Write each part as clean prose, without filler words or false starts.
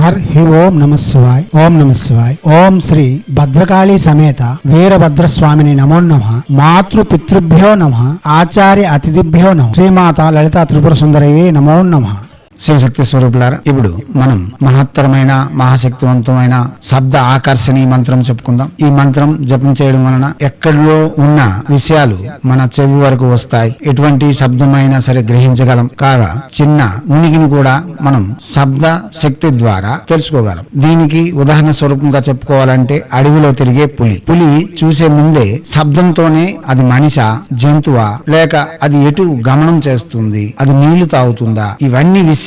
హి ఓం నమ శివాయ్. ఓం నమ శివాయ్. ఓం శ్రీ భద్రకాళీ సమేత వీరభద్రస్వామిని నమో నమః. మాతృ పితృభ్యో నమః. ఆచార్య అతిథిభ్యో నమః. శ్రీమాత లలితా త్రిపుర సుందరయే నమో నమః. శివశక్తి స్వరూపులారా, ఇప్పుడు మనం మహత్తరమైన మహాశక్తివంతమైన శబ్ద ఆకర్షణీ మంత్రం చెప్పుకుందాం. ఈ మంత్రం జపం చేయడం వలన ఎక్కడిలో ఉన్న విషయాలు మన చెవి వరకు వస్తాయి. ఎటువంటి శబ్దమైనా సరే గ్రహించగలం. కాగా చిన్న ఉనికిని కూడా మనం శబ్ద శక్తి ద్వారా తెలుసుకోగలం. దీనికి ఉదాహరణ స్వరూపంగా చెప్పుకోవాలంటే అడవిలో తిరిగే పులి. పులి చూసే ముందే శబ్దంతోనే అది మనిషా, జంతువా, లేక అది ఎటు గమనం చేస్తుంది, అది నీళ్లు తాగుతుందా, ఇవన్నీ విషయాలు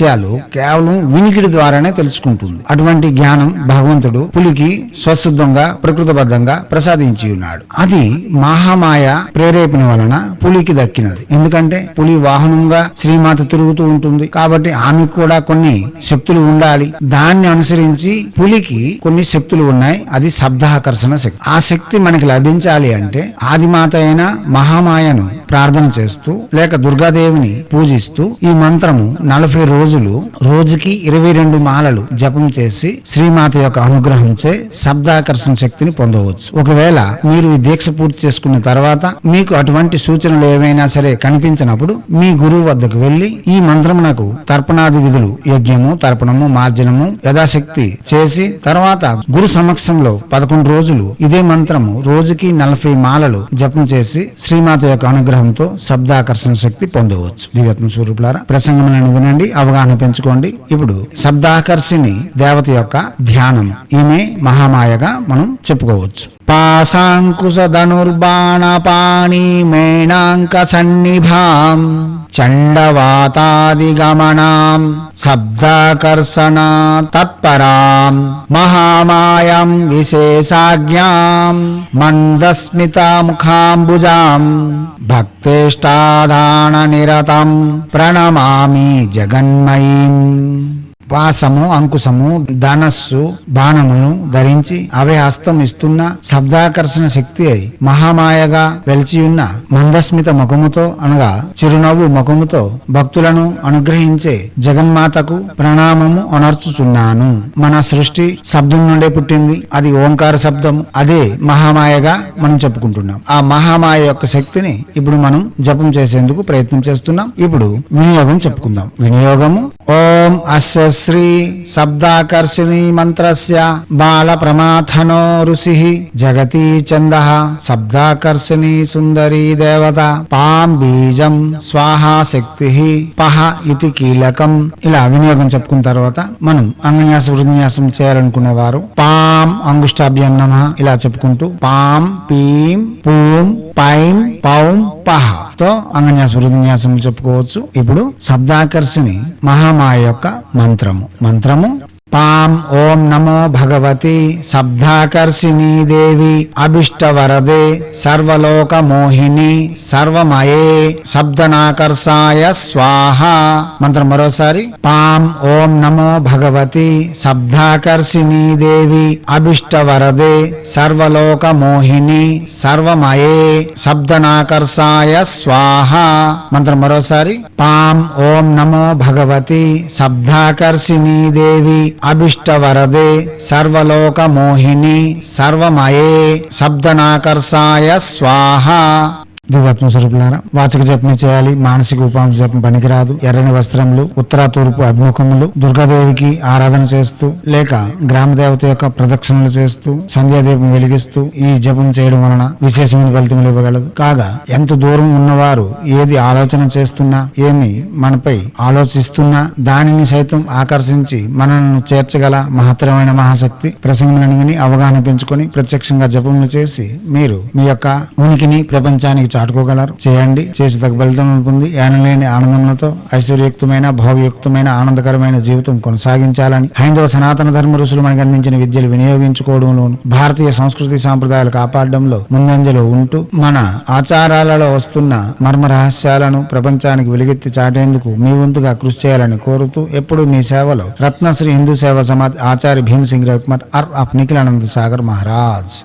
కేవలం వినికిడి ద్వారానే తెలుసుకుంటుంది. అటువంటి జ్ఞానం భగవంతుడు పులికి స్వశుద్ధంగా ప్రకృతిబద్ధంగా ప్రసాదించి ఉన్నాడు. అది మహామాయ ప్రేరేపణ వలన పులికి దక్కినది. ఎందుకంటే పులి వాహనంగా శ్రీమాత తిరుగుతూ ఉంటుంది కాబట్టి ఆమెకు కూడా కొన్ని శక్తులు ఉండాలి. దాన్ని అనుసరించి పులికి కొన్ని శక్తులు ఉన్నాయి. అది శబ్దాకర్షణ శక్తి. ఆ శక్తి మనకి లభించాలి అంటే ఆదిమాత అయిన మహామాయను ప్రార్థన చేస్తూ లేక దుర్గాదేవిని పూజిస్తూ ఈ మంత్రము 40 రోజులు రోజుకి 22 మాలలు జపం చేసి శ్రీమాత యొక్క అనుగ్రహంచే శబ్దాకర్షణ శక్తిని పొందవచ్చు. ఒకవేళ మీరు ఈ దీక్ష పూర్తి చేసుకున్న తర్వాత మీకు అటువంటి సూచనలు ఏవైనా సరే కనిపించినప్పుడు మీ గురువు వద్దకు వెళ్లి ఈ మంత్రమునకు తర్పణాది విధులు యజ్ఞము, తర్పణము, మార్జనము యథాశక్తి చేసి తర్వాత గురు సమక్షంలో 11 రోజులు ఇదే మంత్రము రోజుకి 40 మాలలు జపం చేసి శ్రీమాత యొక్క అనుగ్రహంతో శబ్దాకర్షణ శక్తి పొందవచ్చు. దివ్యాత్మ స్వరూపులారా, ప్రసంగములను వినండి, అవగాహన పెంచుకోండి. ఇప్పుడు శబ్దాకర్షిణి దేవత యొక్క ధ్యానం. ఈమె మహామాయగా మనం చెప్పుకోవచ్చు. పాశాంకుశ ధనుర్బాణ పాణి మేణాంక సన్నిభాం చండవాతాదిగమనాం శబ్దాకర్షణ తత్పరాం మహామాయాం విశేషాజ్ఞాం మందస్మిత ముఖాంబుజాం భక్తేష్టాధాన నిరతం ప్రణమామి జగన్మయీం. పాసము, అంకుశము, ధనస్సు, బాణమును ధరించి అవే హస్తం ఇస్తున్న శబ్దాకర్షణ శక్తి అయి మహామాయగా వెలిచియున్న మందస్మిత ముఖముతో అనగా చిరునవ్వు ముఖముతో భక్తులను అనుగ్రహించే జగన్మాతకు ప్రణామము అనర్చుచున్నాను. మన సృష్టి శబ్దం నుండే పుట్టింది. అది ఓంకార శబ్దము. అదే మహామాయగా మనం చెప్పుకుంటున్నాం. ఆ మహామాయ యొక్క శక్తిని ఇప్పుడు మనం జపం చేసేందుకు ప్రయత్నం చేస్తున్నాం. ఇప్పుడు వినియోగం చెప్పుకుందాం. వినియోగము: ఓం అస్య శ్రీ శబ్దాకర్షిణీ మంత్రస్య బాల ప్రమాథనో ఋషిః జగతి చందః శబ్దాకర్షిణీ సుందరీ దేవత పాం బీజం స్వాహా శక్తి పహ ఇతి కీలకం. ఇలా వినియోగం చెప్పుకున్న తర్వాత మనం అంగన్యాస వృద్న్యాసం చేయాలనుకునే వారు పాం అంగుష్టాభ్యాం నమః ఇలా చెప్పుకుంటూ పాం పీం పూం పైం పౌం పహ తో అంగన్యాస వృద్న్యాసం చెప్పుకోవచ్చు. ఇప్పుడు శబ్దాకర్షిణి మహామాయ యొక్క మంత్రము పాం ఓం నమో భగవతి శబ్దాకర్షిణీ దేవి అభిష్టవరదే సర్వలోక మోహిని సర్వమయే శబ్దనాకర్షాయ స్వాహ. మంత్రం మరోసారి: పాం ఓం నమో భగవతి శబ్దాకర్షిణీ దేవి అభిష్టవరదే సర్వలోక మోహిని సర్వమయే శబ్దనాకర్షాయ స్వాహ. మంత్రం మరోసారి: పాం ఓం నమో భగవతి శబ్దాకర్షిణీ దేవి అభిష్టవరదే సర్వలోక మోహిని సర్వమయే శబ్దనాకర్షాయ స్వాహ. దివ్యాత్మ స్వరూపులారా, వాచక జపం చేయాలి. మానసిక ఉపాంశ జపం పనికిరాదు. ఎర్రని వస్త్రములు, ఉత్తర తూర్పు అభిముఖములు, దుర్గాదేవికి ఆరాధన చేస్తూ లేక గ్రామ దేవత యొక్క ప్రదక్షిణలు చేస్తూ సంధ్యాదీపం వెలిగిస్తూ ఈ జపం చేయడం వలన విశేషమైన ఫలితములు ఇవ్వగలదు. కాగా ఎంత దూరం ఉన్నవారు ఏది ఆలోచన చేస్తున్నా, ఏమి మనపై ఆలోచిస్తున్నా దానిని సైతం ఆకర్షించి మనల్ని చేర్చగల మహత్తరమైన మహాశక్తి. ప్రసంగములను విని అవగాహన పెంచుకొని ప్రత్యక్షంగా జపములు చేసి మీరు మీ యొక్క ఉనికిని ప్రపంచానికి చాటుకోగలరు. చేయండి. చేసి తగ్గ ఫలితం ఉంటుంది. ఏనలేని ఆనందములతో ఐశ్వర్యయుక్తమైన భావయుక్తమైన ఆనందకరమైన జీవితం కొనసాగించాలని హైందవ సనాతన ధర్మ ఋషులు మనకు అందించిన విద్యలు వినియోగించుకోవడంలోను భారతీయ సంస్కృతి సాంప్రదాయాలు కాపాడడంలో ముందంజలో ఉంటూ మన ఆచారాలలో వస్తున్న మర్మ రహస్యాలను ప్రపంచానికి వెలుగెత్తి చాటేందుకు మీ వంతుగా కృషి చేయాలని కోరుతూ ఎప్పుడు మీ సేవలో రత్నశ్రీ హిందూ సేవా సమాజ్ ఆచార్య భీమ్ సింగ్ రవికుమార్ ఆఫ్ నిఖిలానంద సాగర్ మహారాజ్.